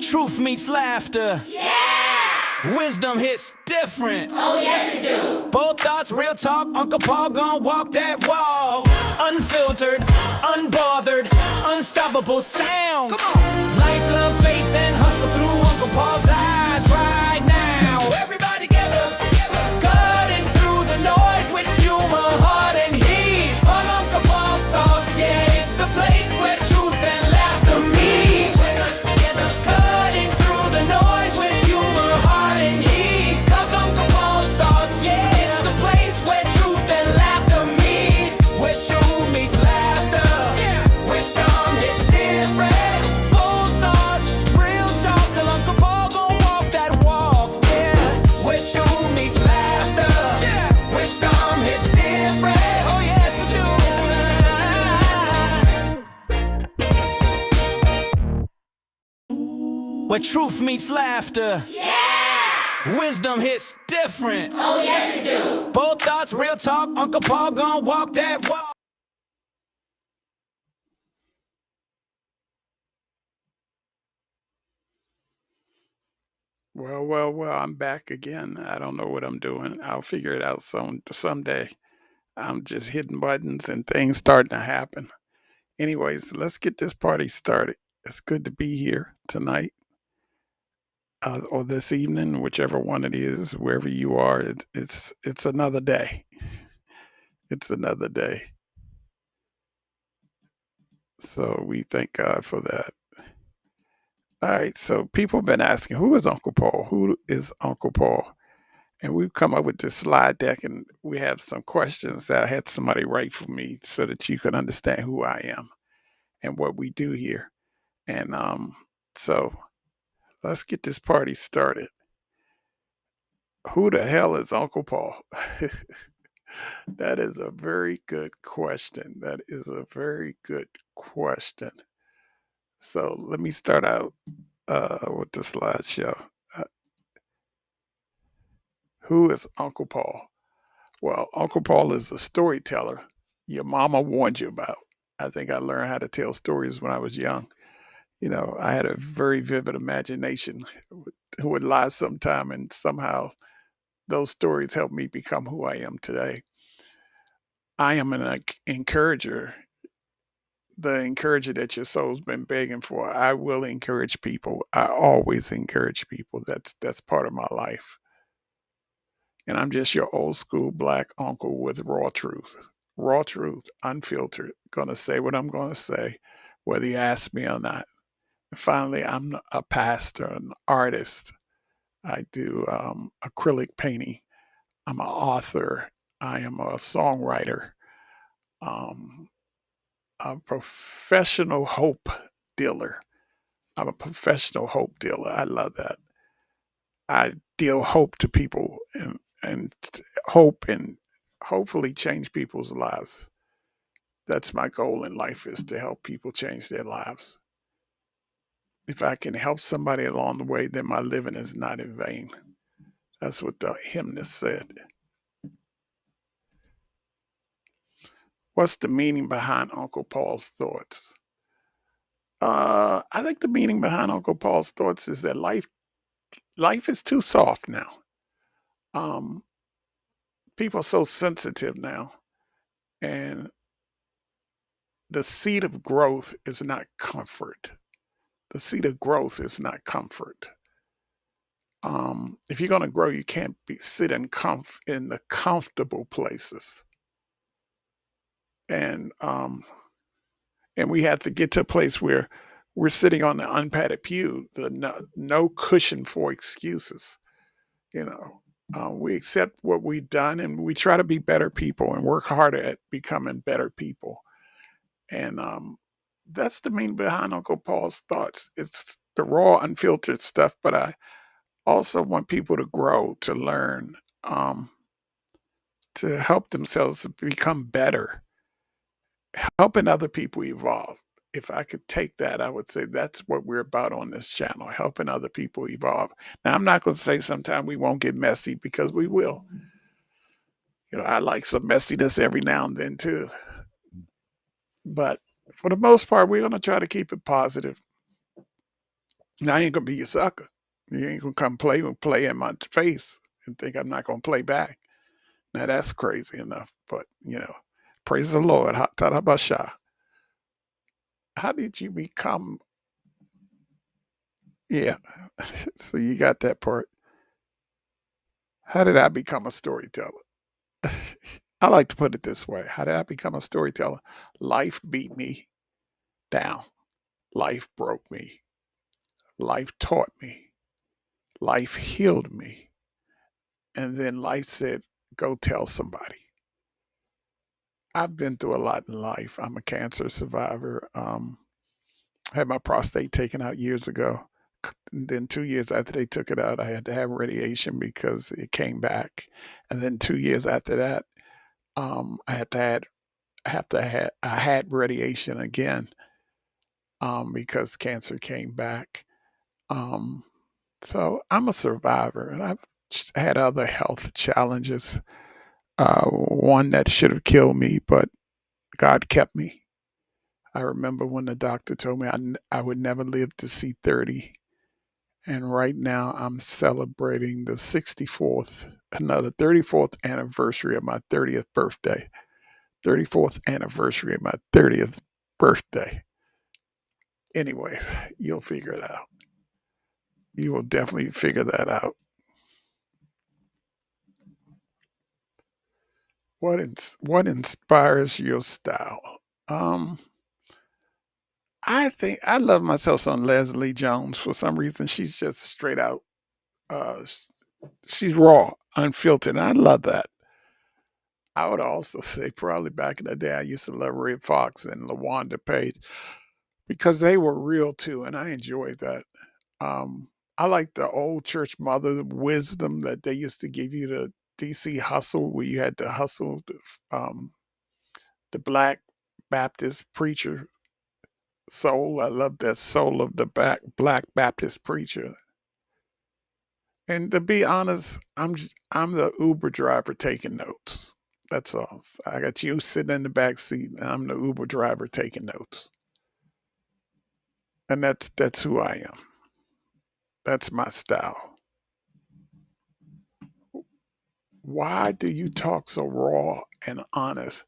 truth meets laughter. Yeah! Wisdom hits different. Oh, yes, it do. Both thoughts, real talk. Uncle Paul gon' walk that walk. Unfiltered, unbothered, unstoppable sound. Come on. Life, love, faith, and hustle through Uncle Paul's eyes right now. Everybody together, cutting through the noise with humor, heart, and heat. On Uncle Paul's thoughts, yeah, it's the place where truth and laughter meet. Together, cutting through the noise with humor, heart, and heat. 'Cause Uncle Paul's thoughts, yeah, it's the place where truth and laughter meet. Where truth meets laughter, where storm hits different. Both thoughts, real talk, till Uncle Paul gon' walk that walk, yeah. Where truth meets laughter, where storm hits different. Oh yes, it do. Where truth meets laughter. Wisdom hits different. Oh, yes, it do. Both thoughts, real talk. Uncle Paul gon' walk that walk. Well, I'm back again. I don't know what I'm doing. I'll figure it out someday. I'm just hitting buttons and things starting to happen. Anyways, let's get this party started. It's good to be here tonight or this evening, whichever one it is, wherever you are. It's another day. It's another day. So we thank God for that. All right. So people have been asking, who is Uncle Paul? Who is Uncle Paul? And we've come up with this slide deck, and we have some questions that I had somebody write for me so that you can understand who I am and what we do here. And so let's get this party started. Who the hell is Uncle Paul? That is a very good question. That is a very good question. So let me start out with the slideshow. Uh, who is Uncle Paul? Well, Uncle Paul is a storyteller your mama warned you about. I think I learned how to tell stories when I was young. You know, I had a very vivid imagination who would lie sometime, and somehow those stories helped me become who I am today. I am an encourager, the encourager that your soul's been begging for. I will encourage people. I always encourage people. That's part of my life. And I'm just your old school black uncle with raw truth, unfiltered. Gonna say what I'm gonna say, whether you ask me or not. And finally, I'm a pastor, an artist. I do acrylic painting. I'm an author. I am a songwriter. Um, a professional hope dealer. I'm a professional hope dealer. I love that. I deal hope to people and hope and hopefully change people's lives. That's my goal in life is to help people change their lives. If I can help somebody along the way, then my living is not in vain. That's what the hymnist said. What's the meaning behind Uncle Paul's thoughts? I think the meaning behind Uncle Paul's thoughts is that life is too soft now. Um, People are so sensitive now, and the seed of growth is not comfort. The seed of growth is not comfort. If you're going to grow, you can't sit in the comfortable places, and and we have to get to a place where we're sitting on the unpadded pew, the no cushion for excuses. You know, we accept what we've done, and we try to be better people and work harder at becoming better people. And that's the meaning behind Uncle Paul's thoughts. It's the raw, unfiltered stuff, but I also want people to grow, to learn, um, to help themselves to become better, helping other people evolve. If I could take that, I would say that's what we're about on this channel, helping other people evolve. Now, I'm not going to say sometime we won't get messy because we will. You know, I like some messiness every now and then too. But for the most part, we're going to try to keep it positive. Now I ain't gonna be your sucker. You ain't gonna come play in my face and think I'm not gonna play back. Now that's crazy enough, but praise the Lord. Tadabasha. How did you become? Yeah, so you got that part. How did I become a storyteller? I like to put it this way. How did I become a storyteller? Life beat me down. Life broke me. Life taught me. Life healed me. And then life said, go tell somebody. I've been through a lot in life. I'm a cancer survivor. Had my prostate taken out years ago. And then 2 years after they took it out, I had to have radiation because it came back. And then 2 years after that, I had radiation again because cancer came back. Um, so I'm a survivor, and I've had other health challenges. One that should have killed me, but God kept me. I remember when the doctor told me I would never live to see 30. And right now I'm celebrating the 64th, another 34th anniversary of my 30th birthday. 34th anniversary of my 30th birthday. Anyways, you'll figure it out. You will definitely figure that out. What inspires your style? Um, I think I love myself some Leslie Jones for some reason. She's just straight out. Uh, s- she's raw, unfiltered. And I love that. I would also say probably back in the day, I used to love Red Fox and LaWanda Page because they were real too, and I enjoyed that. Um, I like the old church mother wisdom that they used to give you, the DC hustle, where you had to hustle the black Baptist preacher soul. I love that soul of the black Baptist preacher. And to be honest, I'm the Uber driver taking notes. That's all. I got you sitting in the back seat, and I'm the Uber driver taking notes. And that's who I am. That's my style. Why do you talk so raw and honest?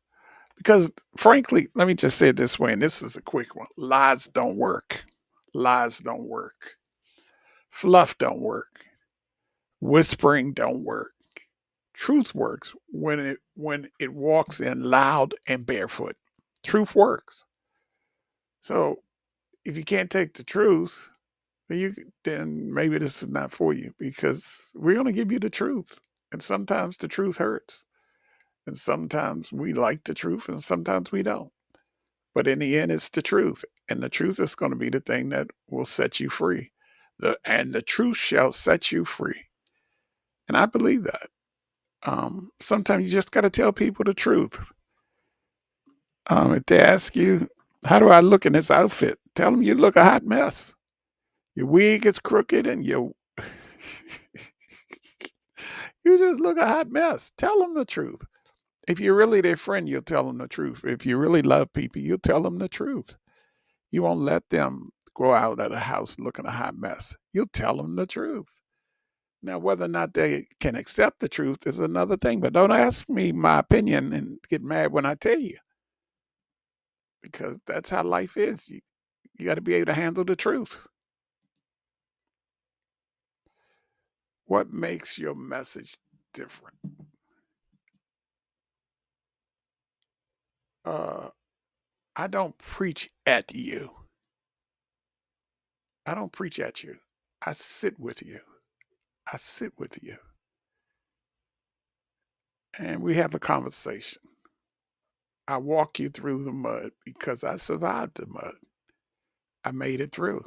Because frankly, let me just say it this way, and this is a quick one. Lies don't work. Lies don't work. Fluff don't work. Whispering don't work. Truth works when it walks in loud and barefoot. Truth works. So if you can't take the truth, then maybe this is not for you because we're going to give you the truth. And sometimes the truth hurts. And sometimes we like the truth and sometimes we don't. But in the end, it's the truth. And the truth is going to be the thing that will set you free. And the truth shall set you free. And I believe that. Sometimes you just got to tell people the truth. If they ask you, how do I look in this outfit? Tell them you look a hot mess. Your wig is crooked and you just look a hot mess. Tell them the truth. If you're really their friend, you'll tell them the truth. If you really love people, you'll tell them the truth. You won't let them go out of the house looking a hot mess. You'll tell them the truth. Now, whether or not they can accept the truth is another thing, but don't ask me my opinion and get mad when I tell you because that's how life is. You got to be able to handle the truth. What makes your message different? Uh, I don't preach at you. I don't preach at you. I sit with you. I sit with you and we have a conversation. I walk you through the mud because I survived the mud. I made it through.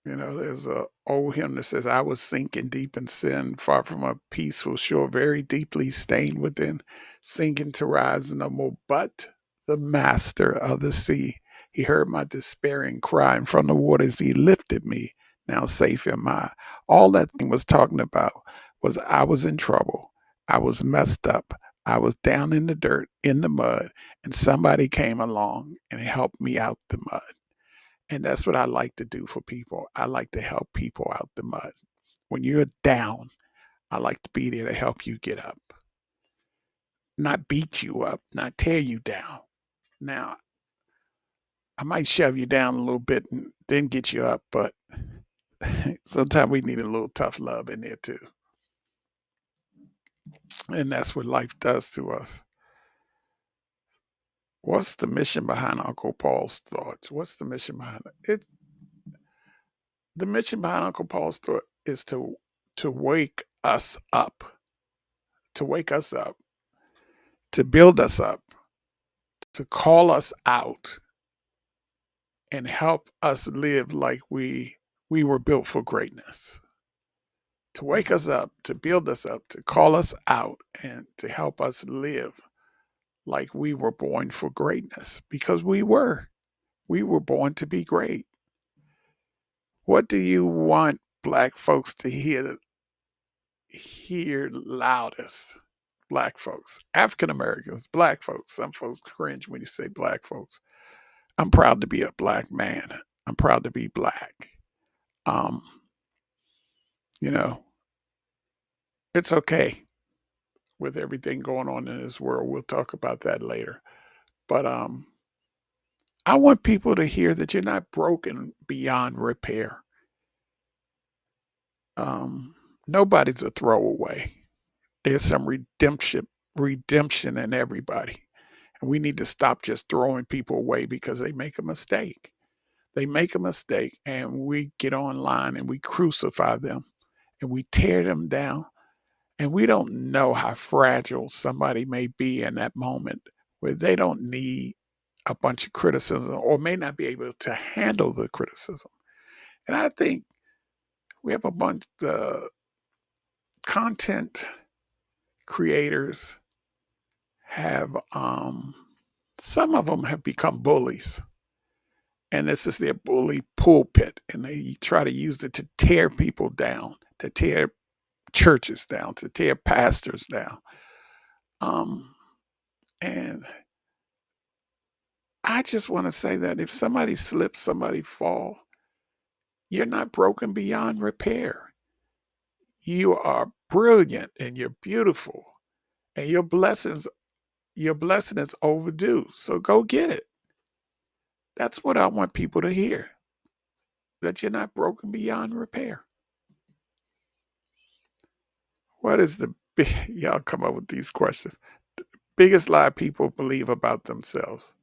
There's a old hymn that says, I was sinking deep in sin, far from a peaceful shore, very deeply stained within, sinking to rise no more. But the master of the sea, he heard my despairing cry, and from the waters he lifted me. Now safe am I. All that thing was talking about was I was in trouble. I was messed up. I was down in the dirt, in the mud, and somebody came along and helped me out the mud. And that's what I like to do for people. I like to help people out the mud. When you're down, I like to be there to help you get up, not beat you up, not tear you down. Now, I might shove you down a little bit and then get you up, but sometimes we need a little tough love in there too. And that's what life does to us. What's the mission behind Uncle Paul's thoughts? What's the mission behind it? The mission behind Uncle Paul's thought is to wake us up, to wake us up, to build us up, to call us out and help us live like we were built for greatness. To wake us up, to build us up, to call us out and to help us live like we were born for greatness because we were. We were born to be great. What do you want black folks to hear loudest? Black folks, African Americans, black folks. Some folks cringe when you say black folks. I'm proud to be a black man. I'm proud to be black. Um, you know, it's okay with everything going on in this world. We'll talk about that later. But I want people to hear that you're not broken beyond repair. Um, Nobody's a throwaway. There's some redemption in everybody. And we need to stop just throwing people away because they make a mistake. They make a mistake and we get online and we crucify them and we tear them down. And we don't know how fragile somebody may be in that moment where they don't need a bunch of criticism or may not be able to handle the criticism. And I think we have a bunch of content creators have some of them have become bullies. And this is their bully pulpit. And they try to use it to tear people down, to tear churches down, to tear pastors down. Um, and I just want to say that if somebody slips, somebody fall, you're not broken beyond repair. You are brilliant and you're beautiful and your blessing is overdue. So go get it. That's what I want people to hear. That you're not broken beyond repair. What is the big y'all come up with these questions? Biggest lie people believe about themselves.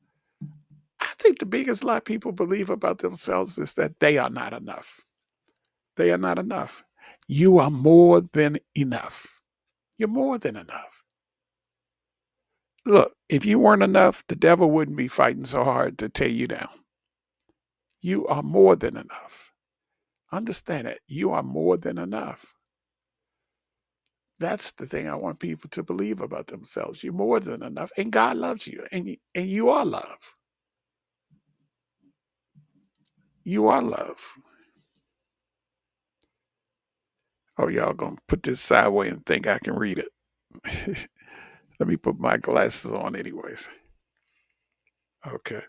I think the biggest lie people believe about themselves is that they are not enough. They are not enough. You are more than enough. You're more than enough. Look, if you weren't enough, the devil wouldn't be fighting so hard to tear you down. You are more than enough. Understand it. You are more than enough. That's the thing I want people to believe about themselves. You're more than enough, and God loves you, and you are love. You are love. Oh, y'all gonna put this sideways and think I can read it. Let me put my glasses on, anyways. Okay.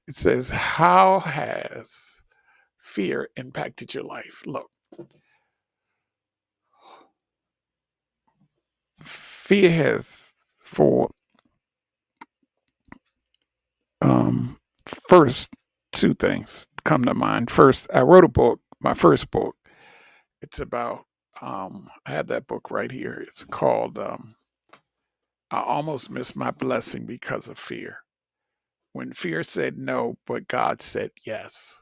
It says, "How has fear impacted your life?" Look, fear has for um first two things come to mind. First, I wrote a book, my first book. It's about I have that book right here. It's called I Almost Missed My Blessing Because of Fear. When fear said no, but God said yes.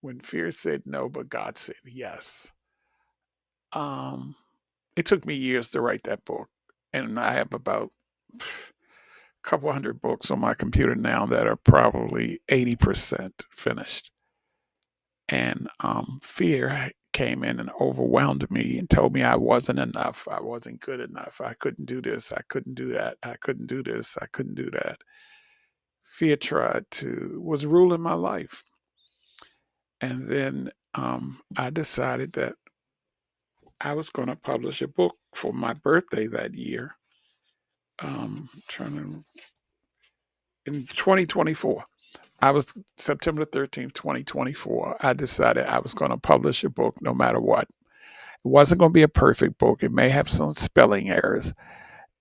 When fear said no, but God said yes. Um, it took me years to write that book, and I have about a couple hundred books on my computer now that are probably 80% finished. And fear came in and overwhelmed me and told me I wasn't enough. I wasn't good enough. I couldn't do this. I couldn't do that. I couldn't do this. I couldn't do that. Fear was ruling my life. And then I decided that I was going to publish a book for my birthday that year, trying to, in 2024. I was September 13th, 2024. I decided I was going to publish a book no matter what. It wasn't going to be a perfect book. It may have some spelling errors.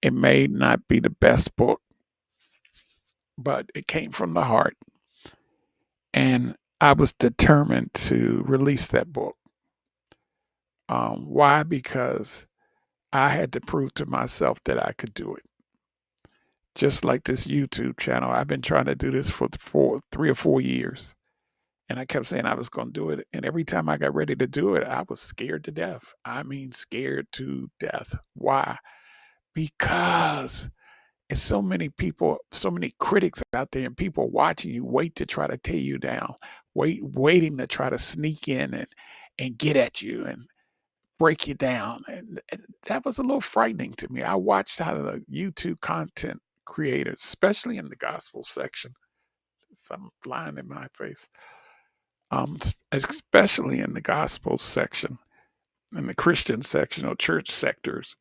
It may not be the best book, but it came from the heart. And I was determined to release that book. Why? Because I had to prove to myself that I could do it. Just like this YouTube channel, I've been trying to do this for 3 or 4 years. And I kept saying I was going to do it. And every time I got ready to do it, I was scared to death. I mean, scared to death. Why? Because it's so many people, so many critics out there, and people watching you wait to try to tear you down, waiting to try to sneak in and get at you and break you down. And that was a little frightening to me. I watched how the YouTube content creators, especially in the gospel section, some flying in my face, especially in the gospel section, in the Christian section or church sectors,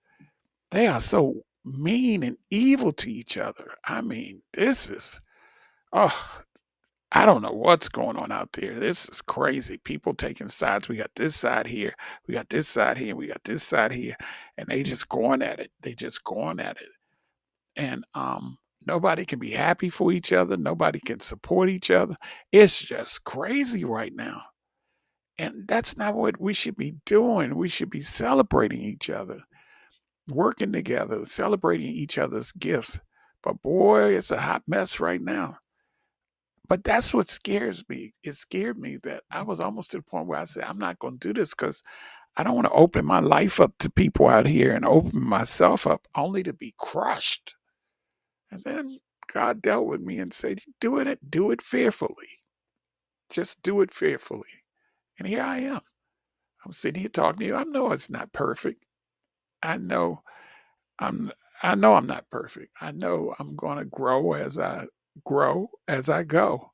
they are so mean and evil to each other. I mean, this is, oh, I don't know what's going on out there. This is crazy. People taking sides. We got this side here. We got this side here. We got this side here. And they just going at it. They just going at it. And nobody can be happy for each other. Nobody can support each other. It's just crazy right now. And that's not what we should be doing. We should be celebrating each other, working together, celebrating each other's gifts. But boy, it's a hot mess right now. But that's what scares me. It scared me that I was almost to the point where I said, I'm not going to do this because I don't want to open my life up to people out here and open myself up only to be crushed. And then God dealt with me and said, do it fearfully. Just do it fearfully. And here I am. I'm sitting here talking to you. I know it's not perfect. I know I'm I know I'm not perfect. I know I'm going to grow as I go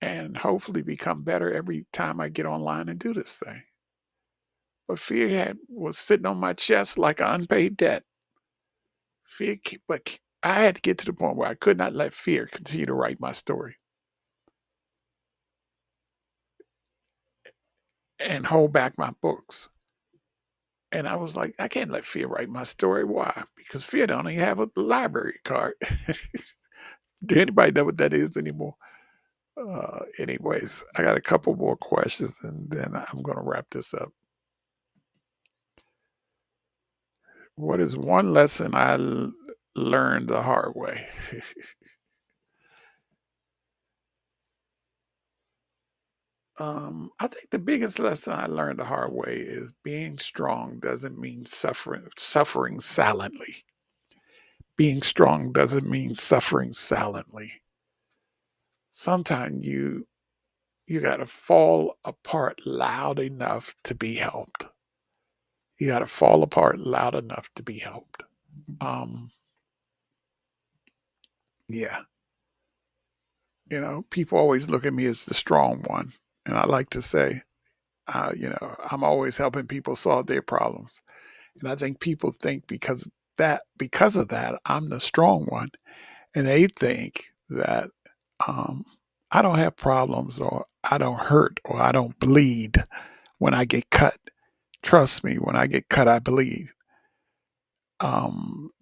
and hopefully become better every time I get online and do this thing. But was sitting on my chest like an unpaid debt. But I had to get to the point where I could not let fear continue to write my story and hold back my books. And I was like, I can't let fear write my story. Why? Because fear don't even have a library card. Do anybody know what that is anymore? Anyways, I got a couple more questions and then I'm going to wrap this up. What is one lesson learned the hard way? I think the biggest lesson I learned the hard way is being strong doesn't mean suffering silently. Being strong doesn't mean suffering silently. Sometimes you got to fall apart loud enough to be helped. You got to fall apart loud enough to be helped. Um, yeah, people always look at me as the strong one, and I like to say, I'm always helping people solve their problems, and I think people think because of that, I'm the strong one, and they think that um, I don't have problems, or I don't hurt, or I don't bleed when I get cut. Trust me, when I get cut, I bleed.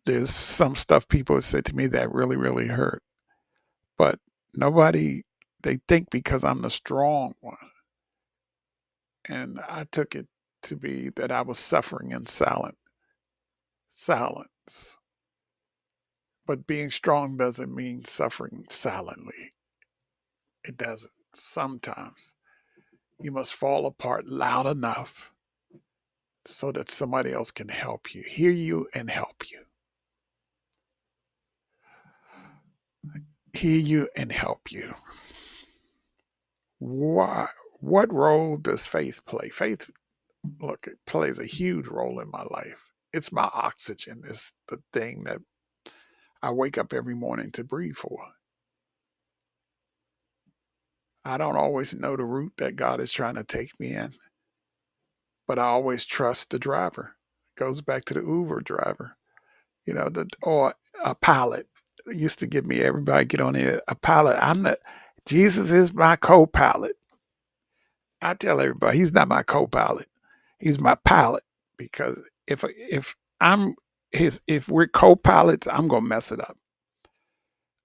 There's some stuff people have said to me that really, really hurt. But nobody, they think because I'm the strong one. And I took it to be that I was suffering in silence. But being strong doesn't mean suffering silently. It doesn't. Sometimes you must fall apart loud enough so that somebody else can help you, hear you, and help you. Hear you and help you. Why? What role does faith play? Faith, look, it plays a huge role in my life. It's my oxygen. It's the thing that I wake up every morning to breathe for. I don't always know the route that God is trying to take me in, but I always trust the driver. It goes back to the Uber driver, or a pilot. It used to give me everybody get on there. A pilot. I'm not. Jesus is my co-pilot. I tell everybody he's not my co-pilot. He's my pilot because if I'm if we're co-pilots, I'm gonna mess it up.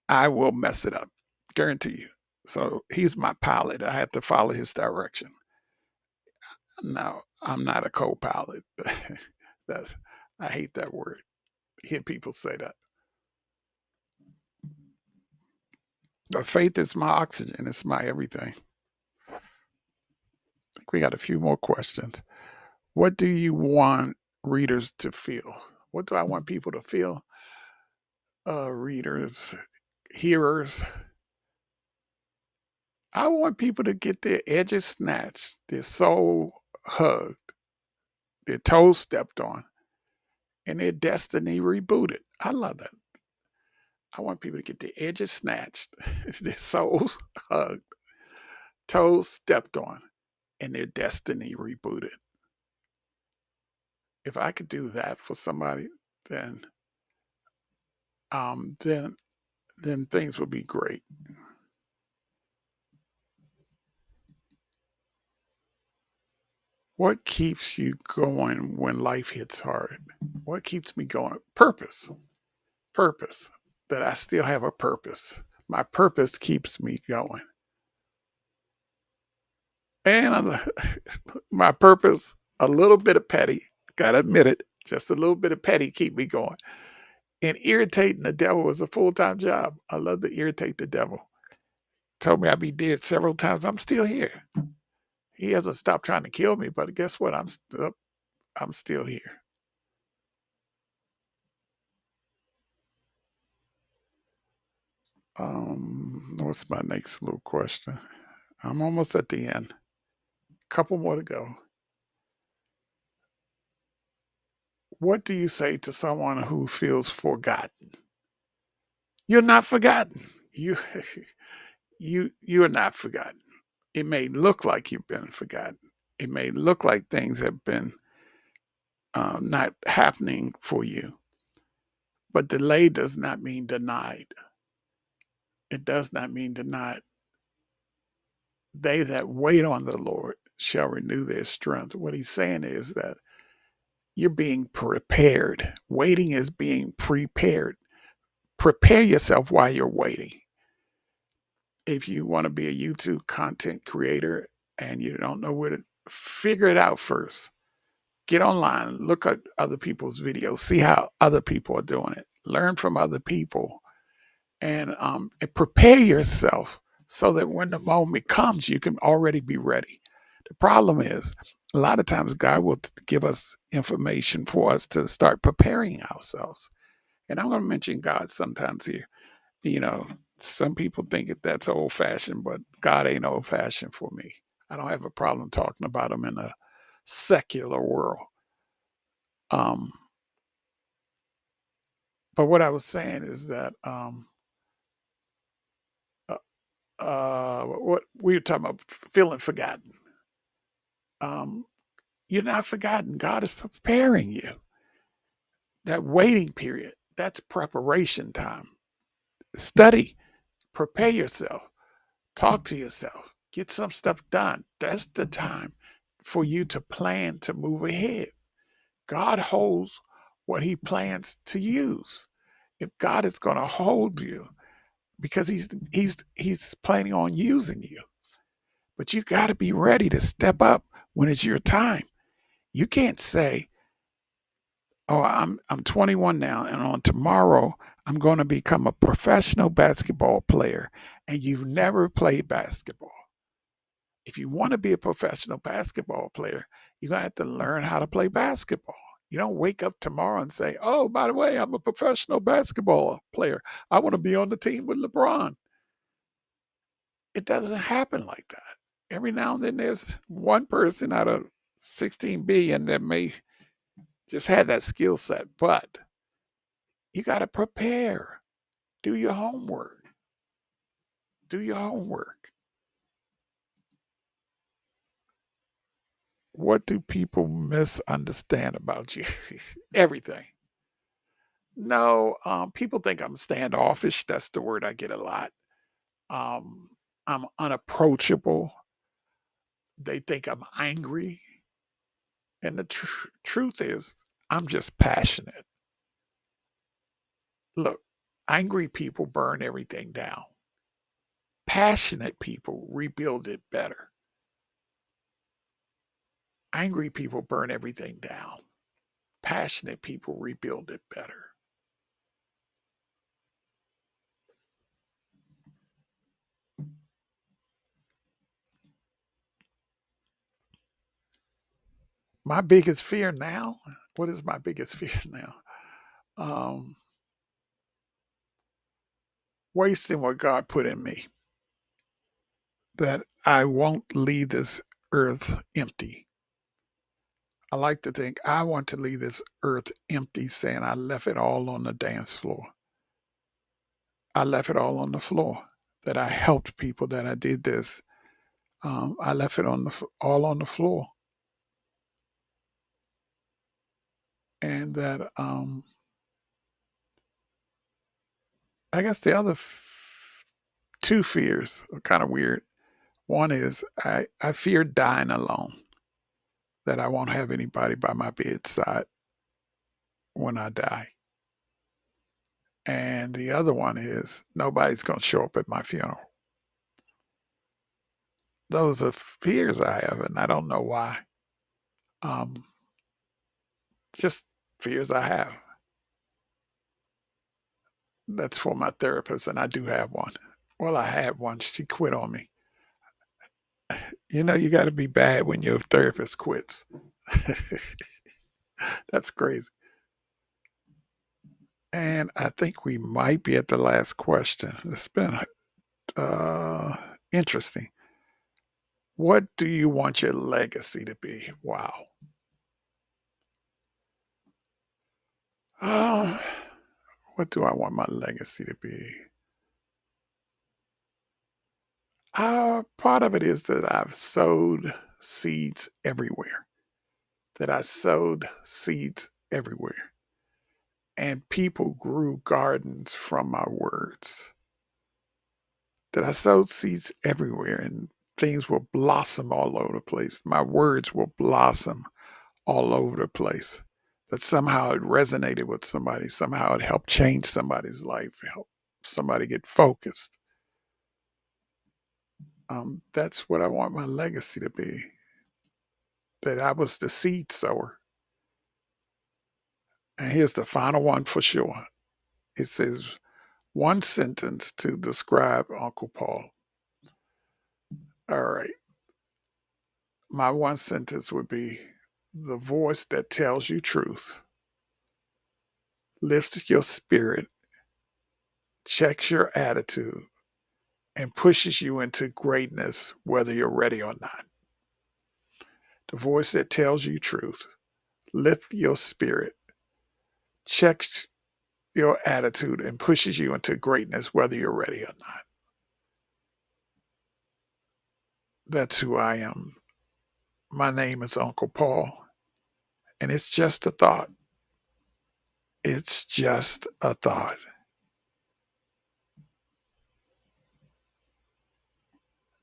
I will mess it up. Guarantee you. So he's my pilot. I have to follow his direction. No, I'm not a co-pilot. That's I hate that word. I hear people say that. But faith is my oxygen. It's my everything. I think we got a few more questions. What do you want readers to feel? What do I want people to feel? Readers, hearers. I want people to get their edges snatched, their soul hugged, their toes stepped on, and their destiny rebooted. I love that. I want people to get their edges snatched, their souls hugged, toes stepped on, and their destiny rebooted. If I could do that for somebody, then um, then then things would be great. What keeps you going when life hits hard? What keeps me going? Purpose. Purpose. That I still have a purpose. My purpose keeps me going. And my purpose, a little bit of petty, gotta admit it, just a little bit of petty keep me going. And irritating the devil is a full-time job. I love to irritate the devil. Told me I'd be dead several times. I'm still here. He hasn't stopped trying to kill me, but guess what? I'm still here. What's my next little question? I'm almost at the end. Couple more to go. What do you say to someone who feels forgotten? You're not forgotten. You you are not forgotten. It may look like you've been forgotten. It may look like things have been not happening for you, but delay does not mean denied. It does not mean denied. They that wait on the Lord shall renew their strength. What he's saying is that you're being prepared. Waiting is being prepared. Prepare yourself while you're waiting. If you want to be a YouTube content creator and you don't know where to figure it out first, get online, look at other people's videos, see how other people are doing it, learn from other people, and prepare yourself so that when the moment comes, you can already be ready. The problem is, a lot of times God will give us information for us to start preparing ourselves. And I'm going to mention God sometimes here. You know, some people think that that's old fashioned, but God ain't old fashioned for me. I don't have a problem talking about him in a secular world. Um, but what I was saying is that uh, what we were talking about feeling forgotten. Um, you're not forgotten. God is preparing you. That waiting period, that's preparation time. Study, prepare yourself, talk to yourself, get some stuff done. That's the time for you to plan to move ahead. God holds what he plans to use. If God is going to hold you, because he's planning on using you. But you got to be ready to step up when it's your time. You can't say, "Oh, I'm 21 now, and on tomorrow I'm going to become a professional basketball player," and you've never played basketball. If you want to be a professional basketball player, you're going to have to learn how to play basketball. You don't wake up tomorrow and say, "Oh, by the way, I'm a professional basketball player. I want to be on the team with LeBron." It doesn't happen like that. Every now and then there's one person out of 16 billion that may just have that skill set, but you got to prepare. Do your homework. Do your homework. What do people misunderstand about you? Everything. No, people think I'm standoffish. That's the word I get a lot. Um, I'm unapproachable. They think I'm angry. And the truth is, I'm just passionate. Look, angry people burn everything down. Passionate people rebuild it better. Angry people burn everything down. Passionate people rebuild it better. My biggest fear now? What is my biggest fear now? Um, Wasting what God put in me. That I won't leave this earth empty. I like to think I want to leave this earth empty, saying I left it all on the dance floor. I left it all on the floor. That I helped people. That I did this. I left it on all on the floor, and that I guess the other two fears are kind of weird. One is I fear dying alone. That I won't have anybody by my bedside when I die. And the other one is nobody's going to show up at my funeral. Those are fears I have, and I don't know why. Um, just fears I have. That's for my therapist, and I do have one. Well, I had one. She quit on me. You know, you got to be bad when your therapist quits. That's crazy. And I think we might be at the last question. It's been interesting. What do you want your legacy to be? Wow. Uh, what do I want my legacy to be? Part of it is that I've sowed seeds everywhere, that I sowed seeds everywhere, and people grew gardens from my words, that I sowed seeds everywhere and things will blossom all over the place. My words will blossom all over the place. That somehow it resonated with somebody, somehow it helped change somebody's life, help somebody get focused. That's what I want my legacy to be. That I was the seed sower. And here's the final one for sure. It says one sentence to describe Uncle Paul. All right. My one sentence would be the voice that tells you truth, lifts your spirit, checks your attitude, and pushes you into greatness, whether you're ready or not. The voice that tells you truth, lifts your spirit, checks your attitude, and pushes you into greatness, whether you're ready or not. That's who I am. My name is Uncle Paul, and it's just a thought. It's just a thought.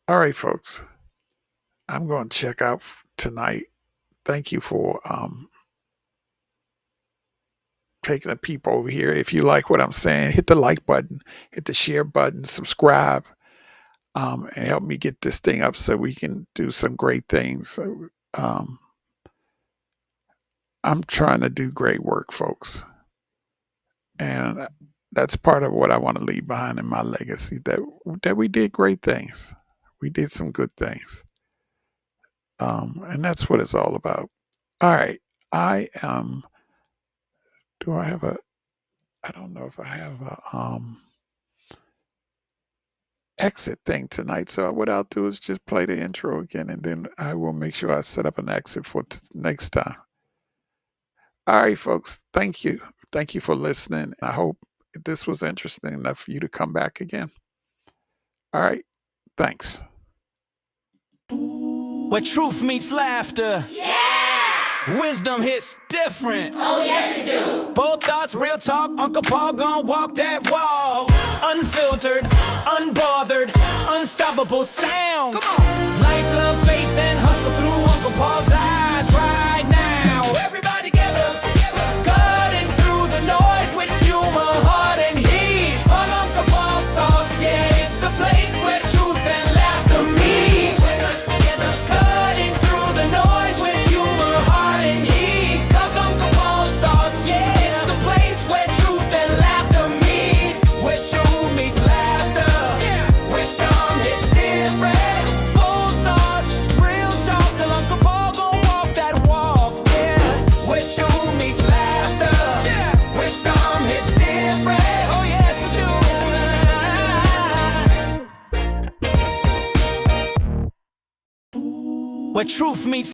All right, folks, I'm going to check out tonight. Thank you for taking a peep over here. If you like what I'm saying, hit the like button, hit the share button, subscribe, and help me get this thing up so we can do some great things. So, I'm trying to do great work, folks. And that's part of what I want to leave behind in my legacy, that we did great things. We did some good things. And that's what it's all about. All right. I do I have a I don't know if I have a exit thing tonight. So what I'll do is just play the intro again and then I will make sure I set up an exit for next time. All right, folks. Thank you. Thank you for listening. I hope this was interesting enough for you to come back again. All right. Thanks. Where truth meets laughter. Yeah! Wisdom hits different. Oh, yes, it do. Bold thoughts, real talk. Uncle Paul gon' walk that walk. Unfiltered, unbothered, unstoppable sound. Come on. Life, love, faith, and hustle through Uncle Paul's eyes right now. Everybody together, cutting through the noise with humor, heart, and heat. On Uncle Paul's thoughts, yeah, it's the place where truth and laughter meet. Cutting through the noise with humor, heart, and heat. 'Cause Uncle Paul's thoughts, yeah, it's the place where truth and laughter meet. Where truth meets laughter, wisdom hits different. Bold thoughts, real talk, and Uncle Paul gon' walk that walk, yeah. Where truth meets laughter, wisdom hits different. Oh yes, it do. Where truth meets